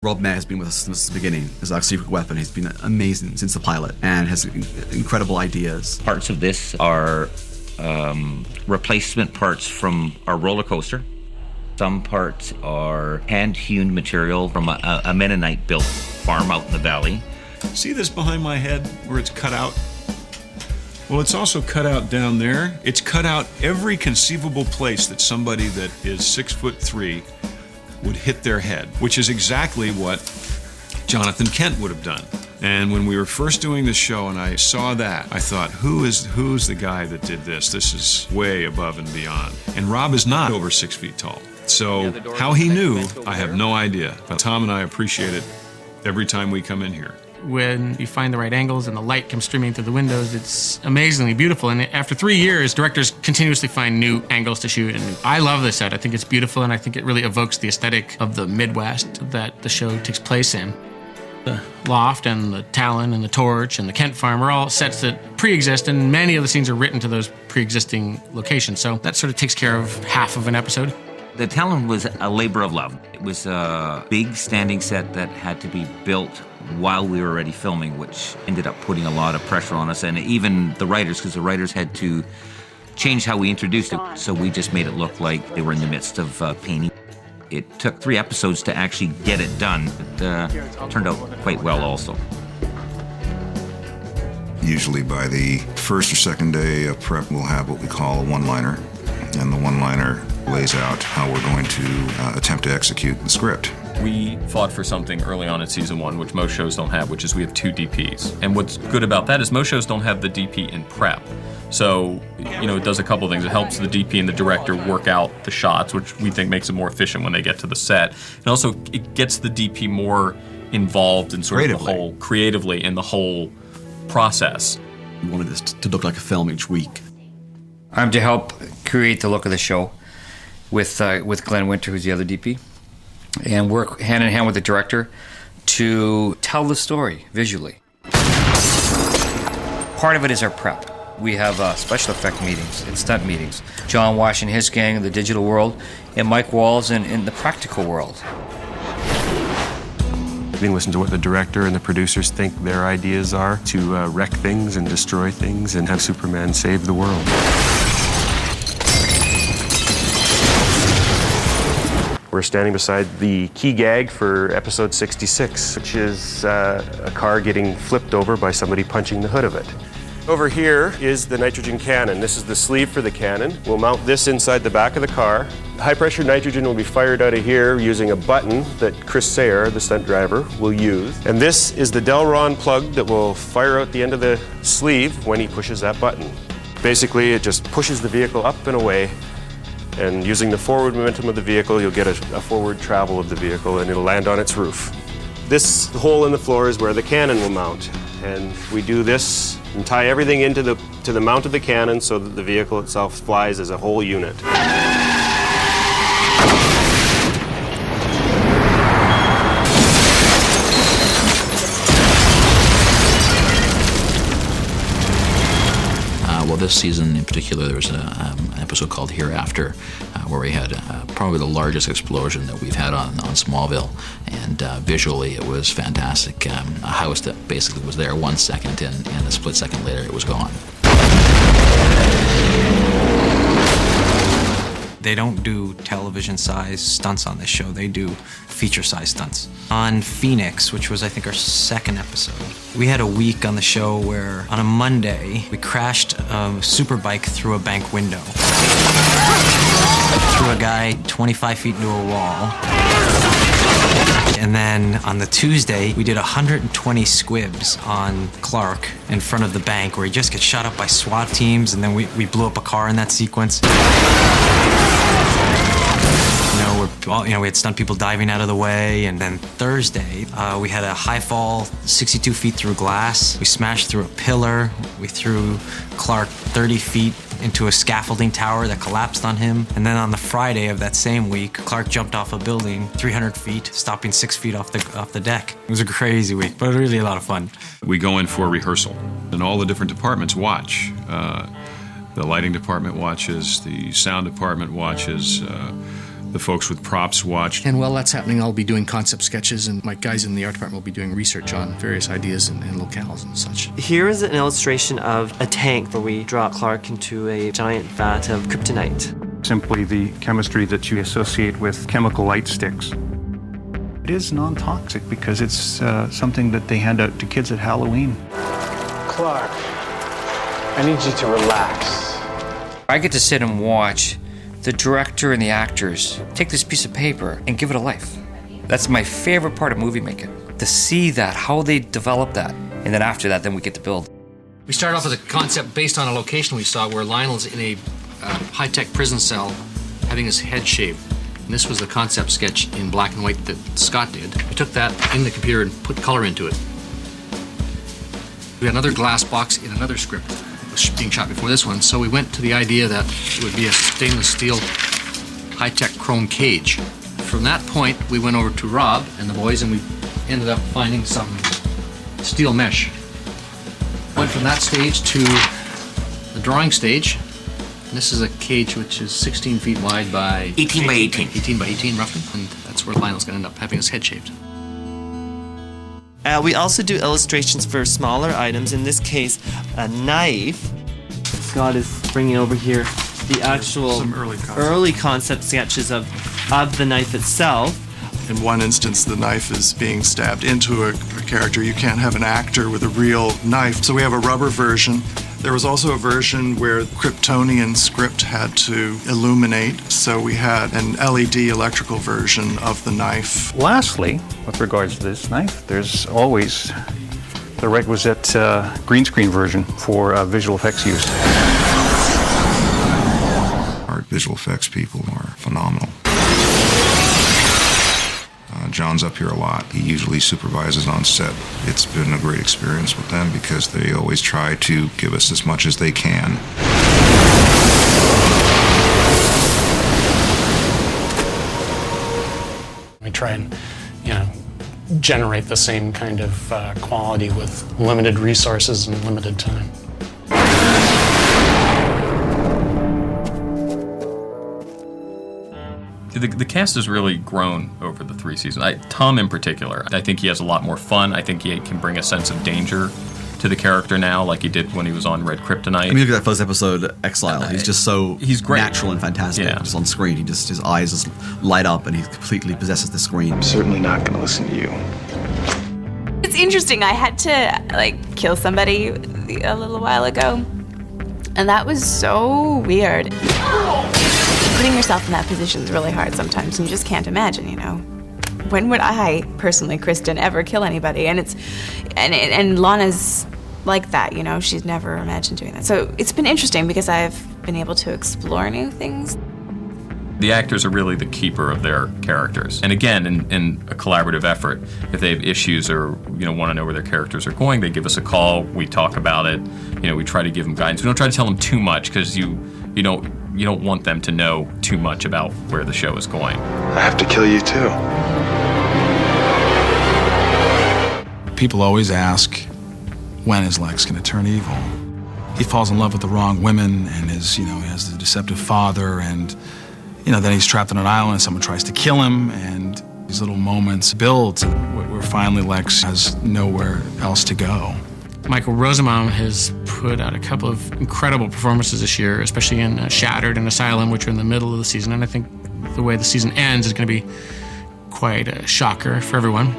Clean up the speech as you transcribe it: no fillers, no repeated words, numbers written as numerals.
Rob Mayer has been with us since the beginning as our secret weapon. He's been amazing since the pilot and has incredible ideas. Parts of this are replacement parts from our roller coaster. Some parts are hand-hewn material from a Mennonite-built farm out in the valley. See this behind my head where it's cut out? Well, it's also cut out down there. It's cut out every conceivable place that somebody that is 6'3" would hit their head, which is exactly what Jonathan Kent would have done. And when we were first doing this show and I saw that, I thought, who's the guy that did this? This is way above and beyond. And Rob is not over 6 feet tall. So how he knew, I have no idea. But Tom and I appreciate it every time we come in here. When you find the right angles and the light comes streaming through the windows, it's amazingly beautiful. And after 3 years, directors continuously find new angles to shoot. And I love this set. I think it's beautiful, and I think it really evokes the aesthetic of the Midwest that the show takes place in. The loft and the Talon and the Torch and the Kent Farm are all sets that pre-exist, and many of the scenes are written to those pre-existing locations. So that sort of takes care of half of an episode. The Talon was a labor of love. It was a big standing set that had to be built while we were already filming, which ended up putting a lot of pressure on us, and even the writers, because the writers had to change how we introduced it, so we just made it look like they were in the midst of painting. It took 3 episodes to actually get it done, but it turned out quite well also. Usually by the first or second day of prep, we'll have what we call a one-liner, and the one-liner lays out how we're going to attempt to execute the script. We fought for something early on in season 1, which most shows don't have, which is we have 2 DPs. And what's good about that is most shows don't have the DP in prep. So, it does a couple things. It helps the DP and the director work out the shots, which we think makes it more efficient when they get to the set. And also, it gets the DP more involved in sort of the whole, creatively in the whole process. We wanted this to look like a film each week. I'm to help create the look of the show with Glenn Winter, who's the other DP, and work hand in hand with the director to tell the story visually. Part of it is our prep. We have special effect meetings and stunt meetings. John Wash and his gang in the digital world, and Mike Walls in the practical world. We listen to what the director and the producers think their ideas are to wreck things and destroy things and have Superman save the world. We're standing beside the key gag for episode 66, which is a car getting flipped over by somebody punching the hood of it. Over here is the nitrogen cannon. This is the sleeve for the cannon. We'll mount this inside the back of the car. High-pressure nitrogen will be fired out of here using a button that Chris Sayer, the stunt driver, will use. And this is the Delron plug that will fire out the end of the sleeve when he pushes that button. Basically, it just pushes the vehicle up and away. And using the forward momentum of the vehicle, you'll get a forward travel of the vehicle, and it'll land on its roof. This hole in the floor is where the cannon will mount. And we do this and tie everything into the mount of the cannon so that the vehicle itself flies as a whole unit. This season in particular, there was an episode called Hereafter, where we had probably the largest explosion that we've had on Smallville, and visually it was fantastic. A house that basically was there 1 second, and a split second later it was gone. They don't do television-size stunts on this show. They do feature-size stunts. On Phoenix, which was, I think, our 2nd episode, we had a week on the show where, on a Monday, we crashed a superbike through a bank window. Threw a guy 25 feet into a wall. And then on the Tuesday, we did 120 squibs on Clark in front of the bank, where he just gets shot up by SWAT teams, and then we blew up a car in that sequence. We had stunt people diving out of the way. And then Thursday, we had a high fall 62 feet through glass. We smashed through a pillar. We threw Clark 30 feet into a scaffolding tower that collapsed on him. And then on the Friday of that same week, Clark jumped off a building 300 feet, stopping 6 feet off the deck. It was a crazy week, but really a lot of fun. We go in for rehearsal, and all the different departments watch. The lighting department watches, the sound department watches, the folks with props watch. And while that's happening, I'll be doing concept sketches, and my guys in the art department will be doing research on various ideas and locales and such. Here is an illustration of a tank where we drop Clark into a giant vat of kryptonite. Simply the chemistry that you associate with chemical light sticks. It is non-toxic because it's something that they hand out to kids at Halloween. Clark, I need you to relax. I get to sit and watch the director and the actors take this piece of paper and give it a life. That's my favorite part of movie making, to see that, how they develop that. And then after that, then we get to build. We started off with a concept based on a location we saw where Lionel's in a high-tech prison cell having his head shaved. And this was the concept sketch in black and white that Scott did. We took that in the computer and put color into it. We had another glass box in another script that was being shot before this one, so we went to the idea that it would be a stainless steel high-tech chrome cage. From that point, we went over to Rob and the boys, and we ended up finding some steel mesh. Went from that stage to the drawing stage. And this is a cage which is 16 feet wide by 18 by 18. 18 by 18, roughly. And that's where Lionel's going to end up having his head shaved. We also do illustrations for smaller items, in this case, a knife. Scott is bringing over here the actual Some early concept sketches of the knife itself. In one instance, the knife is being stabbed into a character. You can't have an actor with a real knife, so we have a rubber version. There was also a version where Kryptonian script had to illuminate, so we had an LED electrical version of the knife. Lastly, with regards to this knife, there's always the requisite green screen version for visual effects use. Our visual effects people are phenomenal. John's up here a lot. He usually supervises on set. It's been a great experience with them because they always try to give us as much as they can. We try and, generate the same kind of quality with limited resources and limited time. The cast has really grown over the 3 seasons. Tom in particular, I think he has a lot more fun. I think he can bring a sense of danger to the character now, like he did when he was on Red Kryptonite. I mean, look at that first episode, Exile. He's just he's great. Natural and fantastic. Yeah. Just on screen, his eyes just light up, and he completely possesses the screen. I'm certainly not going to listen to you. It's interesting. I had to kill somebody a little while ago, and that was so weird. Putting yourself in that position is really hard sometimes, and you just can't imagine, When would I, personally, Kristen, ever kill anybody? And Lana's like that, she's never imagined doing that. So it's been interesting because I've been able to explore new things. The actors are really the keeper of their characters. And again, in a collaborative effort, if they have issues or want to know where their characters are going, they give us a call, we talk about it, we try to give them guidance. We don't try to tell them too much because you don't want them to know too much about where the show is going. I have to kill you too. People always ask, when is Lex going to turn evil? He falls in love with the wrong women and he has the deceptive father, and then he's trapped on an island and someone tries to kill him, and these little moments build where finally Lex has nowhere else to go. Michael Rosenbaum has put out a couple of incredible performances this year, especially in Shattered and Asylum, which are in the middle of the season. And I think the way the season ends is going to be quite a shocker for everyone.